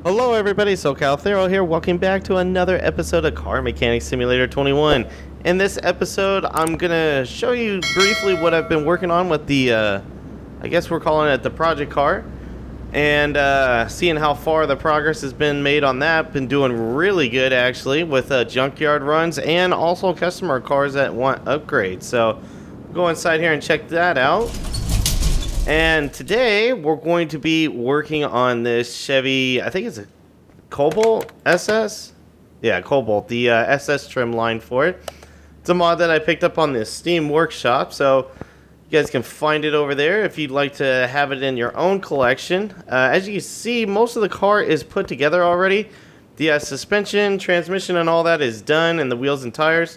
Hello everybody, SoCal Thero here. Welcome back to another episode of Car Mechanic Simulator 21. In this episode, I'm gonna show you briefly what I've been working on with the, I guess we're calling it the project car. And seeing how far the progress has been made on that. Been doing really good actually with junkyard runs and also customer cars that want upgrades. So go inside here and check that out. And today we're going to be working on this Chevy, I think it's a Cobalt SS? Yeah, Cobalt, the SS trim line for it. It's a mod that I picked up on the Steam Workshop, so you guys can find it over there if you'd like to have it in your own collection. As you can see, most of the car is put together already. The suspension, transmission, and all that is done, and the wheels and tires.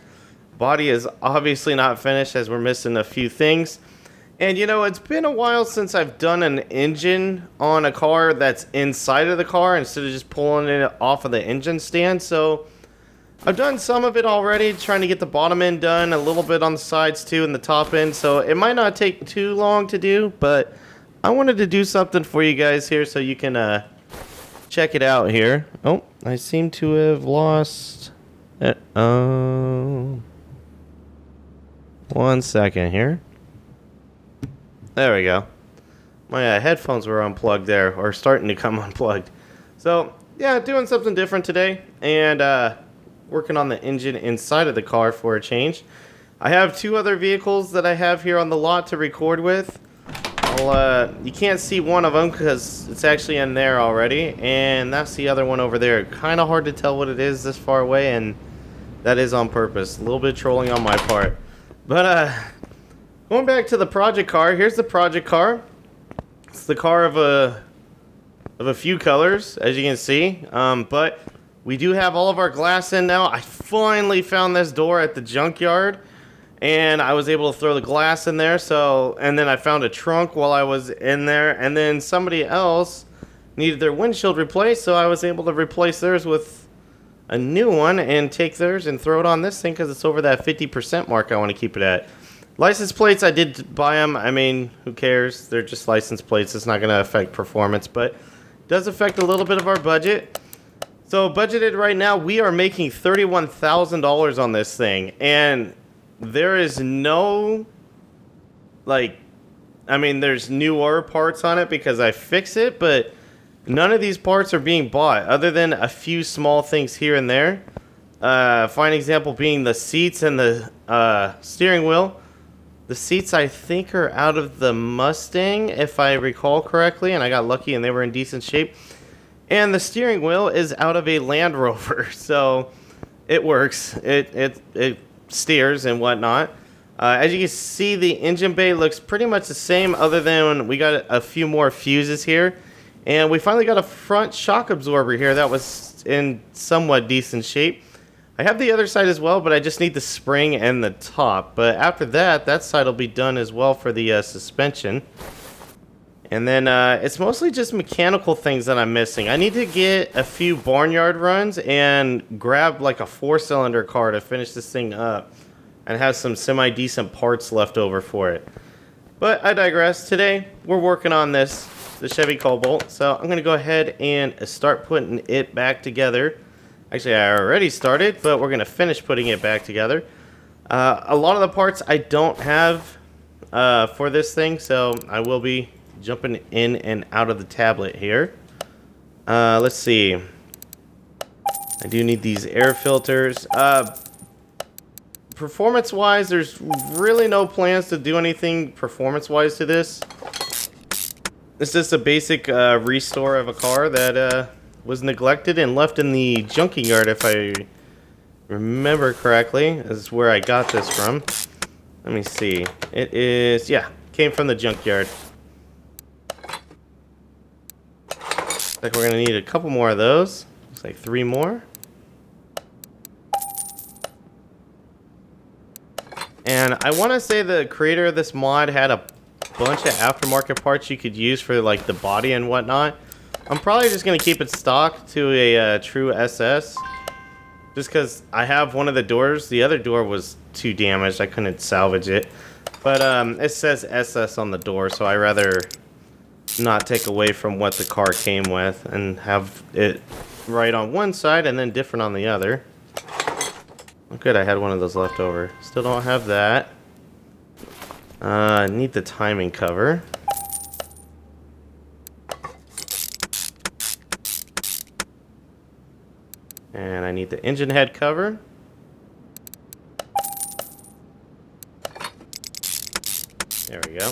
Body is obviously not finished as we're missing a few things. And you know, it's been a while since I've done an engine on a car that's inside of the car instead of just pulling it off of the engine stand. So I've done some of it already, trying to get the bottom end done, a little bit on the sides too, and the top end. So it might not take too long to do, but I wanted to do something for you guys here so you can check it out here. Oh, I seem to have lost it. 1 second here. There we go. My headphones were unplugged there, or starting to come unplugged. So, yeah, doing something different today, and working on the engine inside of the car for a change. I have 2 other vehicles that I have here on the lot to record with. You can't see one of them because it's actually in there already, and that's the other one over there. Kind of hard to tell what it is this far away, and that is on purpose. A little bit of trolling on my part. But, going back to the project car, here's the project car. It's the car of a few colors, as you can see. But we do have all of our glass in now. I finally found this door at the junkyard, and I was able to throw the glass in there. So, and then I found a trunk while I was in there, and then somebody else needed their windshield replaced, so I was able to replace theirs with a new one and take theirs and throw it on this thing because it's over that 50% mark I want to keep it at. License plates, I did buy them. I mean, who cares? They're just license plates. It's not going to affect performance, but it does affect a little bit of our budget. So budgeted right now, we are making $31,000 on this thing. And there is no, there's newer parts on it because I fix it, but none of these parts are being bought other than a few small things here and there. Fine example being the seats and the steering wheel. The seats, I think, are out of the Mustang, if I recall correctly, and I got lucky and they were in decent shape. And the steering wheel is out of a Land Rover, so it works. It steers and whatnot. As you can see, the engine bay looks pretty much the same, other than we got a few more fuses here. And we finally got a front shock absorber here that was in somewhat decent shape. I have the other side as well, but I just need the spring and the top. But after that, that side will be done as well for the suspension. And then it's mostly just mechanical things that I'm missing. I need to get a few barnyard runs and grab like a 4-cylinder car to finish this thing up. And have some semi-decent parts left over for it. But I digress. Today, we're working on this, the Chevy Cobalt. So I'm going to go ahead and start putting it back together. Actually, I already started, but we're going to finish putting it back together. A lot of the parts I don't have for this thing, so I will be jumping in and out of the tablet here. Let's see. I do need these air filters. Performance-wise, there's really no plans to do anything performance-wise to this. It's just a basic restore of a car that was neglected and left in the junking yard, if I remember correctly. This is where I got this from. Let me see. It is, yeah, came from the junkyard. Looks like we're gonna need a couple more of those. Looks like 3 more. And I want to say the creator of this mod had a bunch of aftermarket parts you could use for like the body and whatnot. I'm probably just going to keep it stock to a true SS. Just because I have one of the doors. The other door was too damaged. I couldn't salvage it. But it says SS on the door, so I rather not take away from what the car came with and have it right on one side and then different on the other. Oh, good, I had one of those left over. Still don't have that. Need the timing cover. And I need the engine head cover. There we go.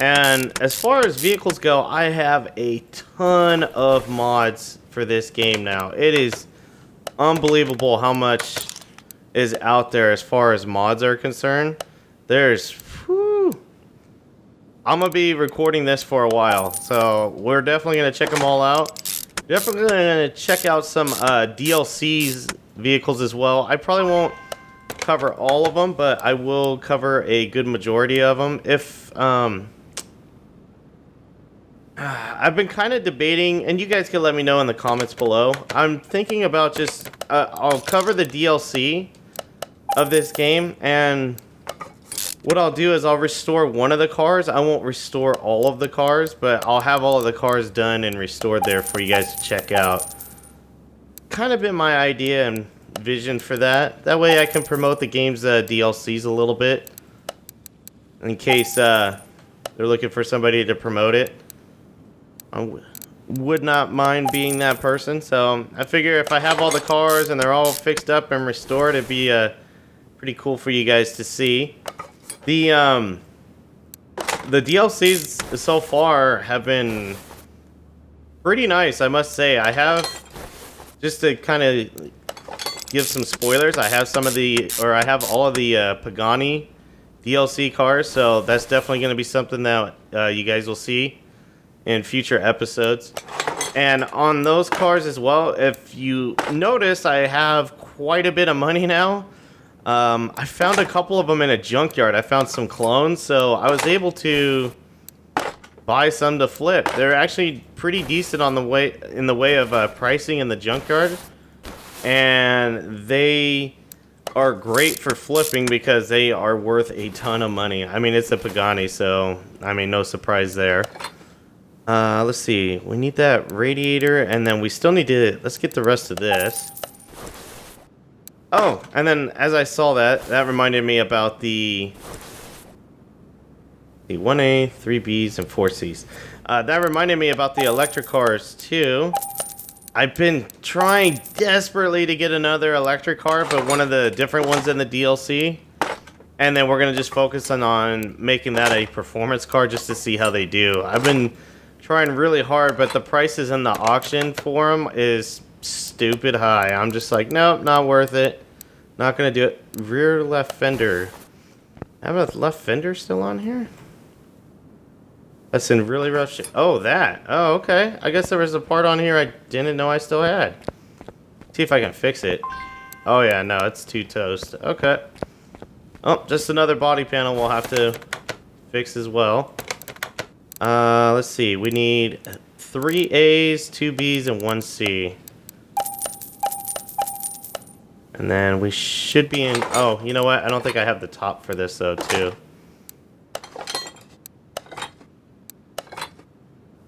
And as far as vehicles go, I have a ton of mods for this game now. It is unbelievable how much is out there as far as mods are concerned. There's, whew, I'm gonna be recording this for a while, so we're definitely gonna check them all out. Definitely gonna check out some DLC's vehicles as well. I probably won't cover all of them, but I will cover a good majority of them. If I've been kind of debating, and you guys can let me know in the comments below. I'm thinking about just I'll cover the DLC of this game, and what I'll do is I'll restore one of the cars. I won't restore all of the cars, but I'll have all of the cars done and restored there for you guys to check out. Kind of been my idea and vision for that. That way I can promote the game's DLCs a little bit, in case they're looking for somebody to promote it. I would not mind being that person. So I figure if I have all the cars and they're all fixed up and restored, it'd be pretty cool for you guys to see. The DLCs so far have been pretty nice, I must say. I have, just to kind of give some spoilers, I have I have all of the Pagani DLC cars, so that's definitely going to be something that you guys will see in future episodes. And on those cars as well, if you notice, I have quite a bit of money now. I found a couple of them in a junkyard. I found some clones, so I was able to buy some to flip. They're actually pretty decent in the way of pricing in the junkyard, and they are great for flipping because they are worth a ton of money. I mean, it's a Pagani, so I mean, no surprise there. Let's see. We need that radiator, and then we still need to... Let's get the rest of this. Oh, and then as I saw that reminded me about the 1A, 3Bs, and 4Cs. That reminded me about the electric cars, too. I've been trying desperately to get another electric car, but one of the different ones in the DLC. And then we're going to just focus on making that a performance car just to see how they do. I've been trying really hard, but the prices in the auction for them is stupid high. I'm just like, nope, not worth it. Not going to do it. Rear left fender. I have a left fender still on here? That's in really rough shape. Oh, that. Oh, okay. I guess there was a part on here I didn't know I still had. See if I can fix it. Oh, yeah, no, it's too toast. Okay. Oh, just another body panel we'll have to fix as well. Let's see. We need 3 A's, 2 B's, and 1 C. And then we should be in... Oh, you know what? I don't think I have the top for this, though, too.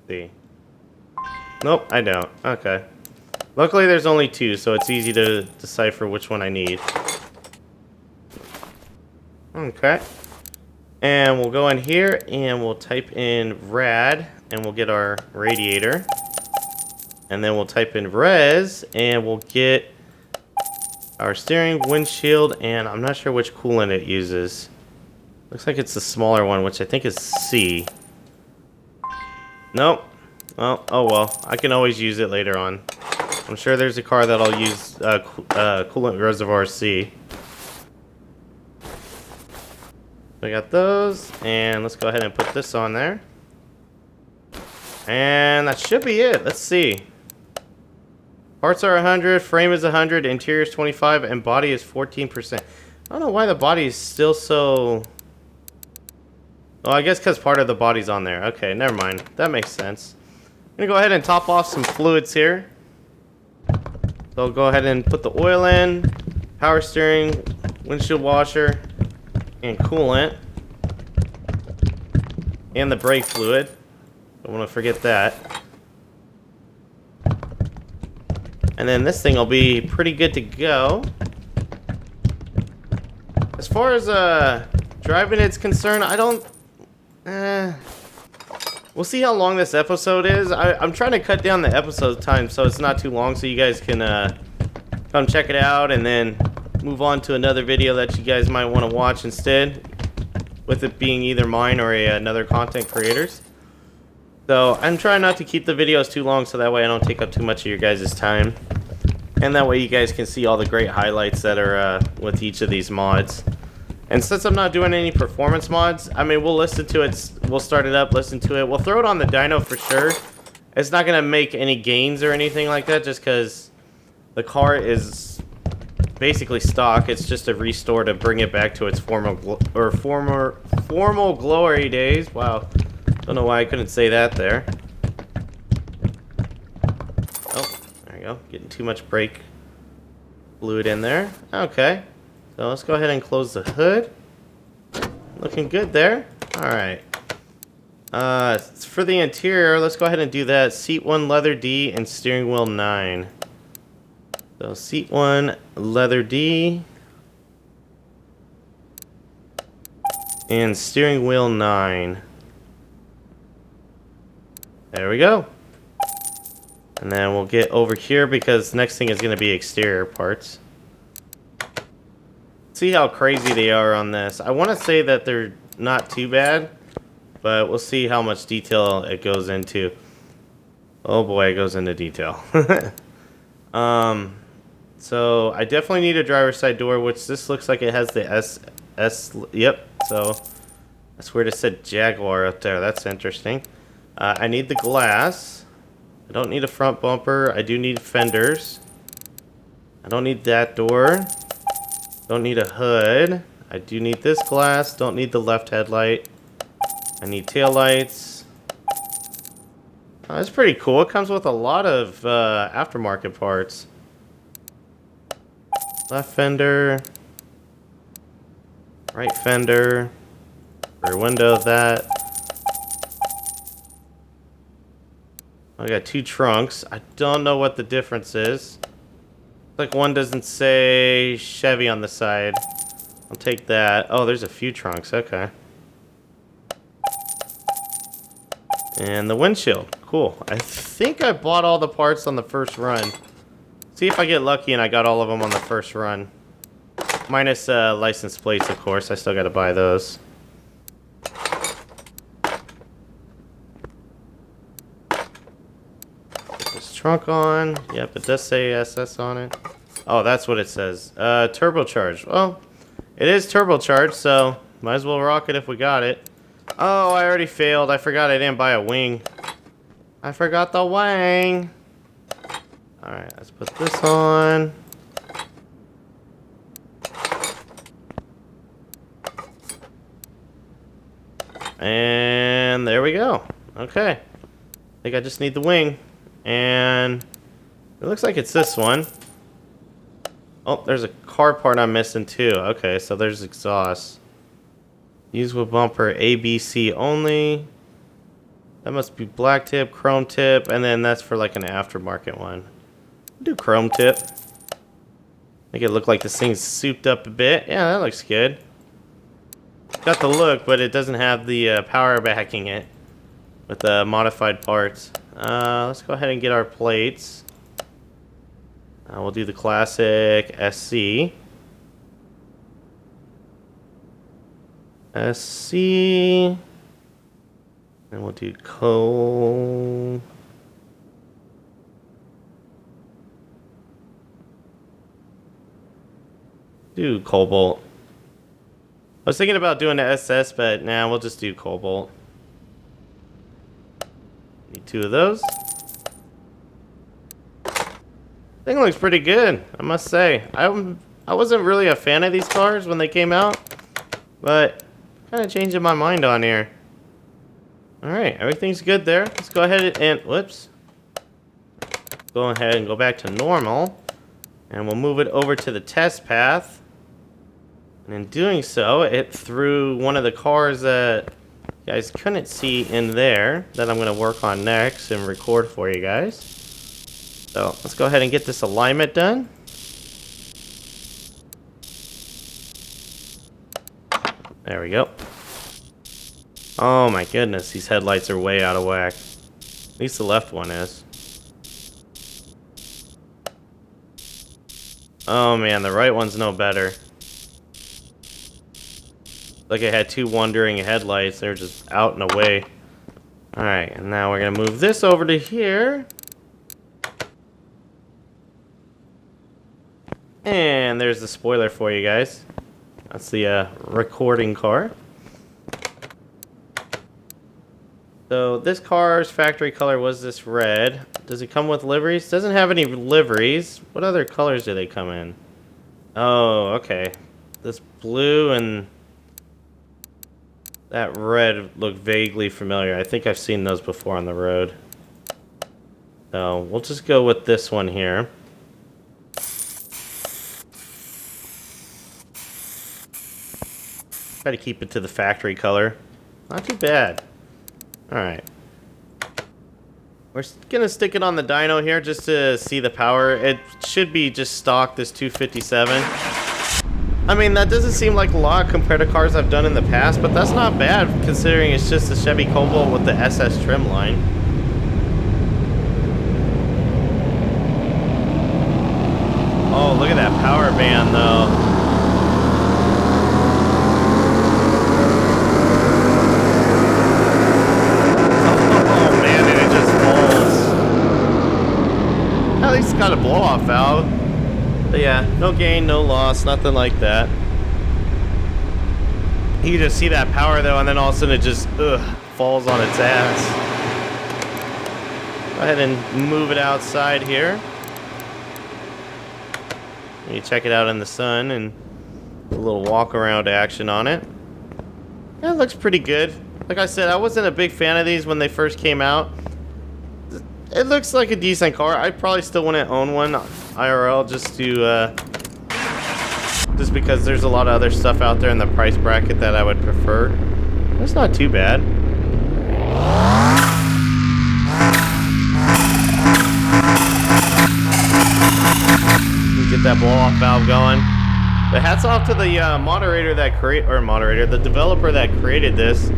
See. Nope, I don't. Okay. Luckily, there's only 2, so it's easy to decipher which one I need. Okay. And we'll go in here, and we'll type in rad, and we'll get our radiator. And then we'll type in res, and we'll get our steering, windshield, and I'm not sure which coolant it uses. Looks like it's the smaller one, which I think is C. Nope. Well, oh well. I can always use it later on. I'm sure there's a car that'll use coolant reservoir C. We got those, and let's go ahead and put this on there. And that should be it. Let's see. Parts are 100, frame is 100, interior is 25, and body is 14%. I don't know why the body is still so... Oh, I guess because part of the body's on there. Okay, never mind. That makes sense. I'm going to go ahead and top off some fluids here. So I'll go ahead and put the oil in, power steering, windshield washer, and coolant. And the brake fluid. Don't want to forget that. And then this thing will be pretty good to go. As far as driving it's concerned, I don't... We'll see how long this episode is. I'm trying to cut down the episode time so it's not too long, so you guys can come check it out and then move on to another video that you guys might want to watch instead, with it being either mine or another content creator's. So I'm trying not to keep the videos too long so that way I don't take up too much of your guys' time. And that way you guys can see all the great highlights that are with each of these mods. And since I'm not doing any performance mods, I mean, we'll listen to it, we'll start it up, listen to it. We'll throw it on the dyno for sure. It's not going to make any gains or anything like that just because the car is basically stock. It's just a restore to bring it back to its formal glory days. Wow. Don't know why I couldn't say that there. Oh, there you go. Getting too much brake fluid in there. Okay. So let's go ahead and close the hood. Looking good there. Alright. For the interior, let's go ahead and do that. Seat 1, leather D, and steering wheel 9. So seat 1, leather D, and steering wheel 9. There we go. And then we'll get over here because next thing is going to be exterior parts. See how crazy they are on this. I want to say that they're not too bad, but we'll see how much detail it goes into. Oh boy, it goes into detail. So I definitely need a driver's side door, which this looks like it has the S. Yep. So that's where it said Jaguar up there. That's interesting. I need the glass. I don't need a front bumper. I do need fenders. I don't need that door. Don't need a hood. I do need this glass. Don't need the left headlight. I need taillights. That's pretty cool. It comes with a lot of aftermarket parts. Left fender. Right fender. Rear window of that. I got 2 trunks. I don't know what the difference is. Like one doesn't say Chevy on the side. I'll take that. Oh, there's a few trunks. Okay. And the windshield. Cool. I think I bought all the parts on the first run. See if I get lucky and I got all of them on the first run. Minus license plates, of course. I still got to buy those. Trunk on. Yep, it does say SS on it. Oh, that's what it says. Turbocharged. Well, it is turbocharged, so might as well rock it if we got it. Oh, I already failed. I forgot I didn't buy a wing. I forgot the wing. Alright, let's put this on. And there we go. Okay. I think I just need the wing. And it looks like it's this one. Oh, there's a car part I'm missing too. Okay, so there's exhaust. Use with bumper ABC only. That must be black tip, chrome tip, and then that's for like an aftermarket one. Do chrome tip. Make it look like this thing's souped up a bit. Yeah, that looks good. Got the look, but it doesn't have the power backing it with the modified parts. Let's go ahead and get our plates. We'll do the classic SC. SC. And we'll do Cobalt. I was thinking about doing the SS, but nah, we'll just do Cobalt. Need 2 of those. Thing looks pretty good, I must say. I wasn't really a fan of these cars when they came out, but kind of changing my mind on here. Alright, everything's good there. Let's go ahead and, whoops. Go ahead and go back to normal. And we'll move it over to the test path. And in doing so, it threw one of the cars that You guys couldn't see in there that I'm going to work on next and record for you guys. So let's go ahead and get this alignment done. There we go. Oh my goodness, these headlights are way out of whack. At least the left one is. Oh man, the right one's no better. Like I had two wandering headlights, they're just out and away. Alright, and now we're gonna move this over to here. And there's the spoiler for you guys. That's the recording car. So this car's factory color was this red. Does it come with liveries? Doesn't have any liveries. What other colors do they come in? Oh, okay. This blue and that red look vaguely familiar. I think I've seen those before on the road. So we'll just go with this one here. Try to keep it to the factory color. Not too bad. Alright. We're gonna stick it on the dyno here just to see the power. It should be just stock, this 257. I mean, that doesn't seem like a lot compared to cars I've done in the past, but that's not bad considering it's just a Chevy Cobalt with the SS trim line. Oh, look at that power band though. At least it's got a blow-off valve. But yeah, no gain, no loss, nothing like that. You can just see that power though, and then all of a sudden it just falls on its ass. Go ahead and move it outside here. You check it out in the sun and a little walk around action on it. Yeah, it looks pretty good. Like I said, I wasn't a big fan of these when they first came out. It looks like a decent car. I probably still wouldn't own one IRL just because there's a lot of other stuff out there in the price bracket that I would prefer. That's not too bad. Get that blow-off valve going. But hats off to the the developer that created this.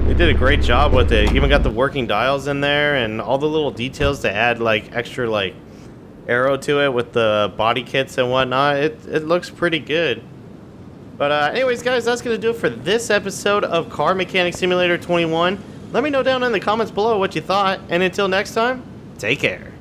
They did a great job with it. Even got the working dials in there and all the little details to add like extra like aero to it with the body kits and whatnot. It looks pretty good. But anyways, guys, that's going to do it for this episode of Car Mechanic Simulator 21. Let me know down in the comments below what you thought. And until next time, take care.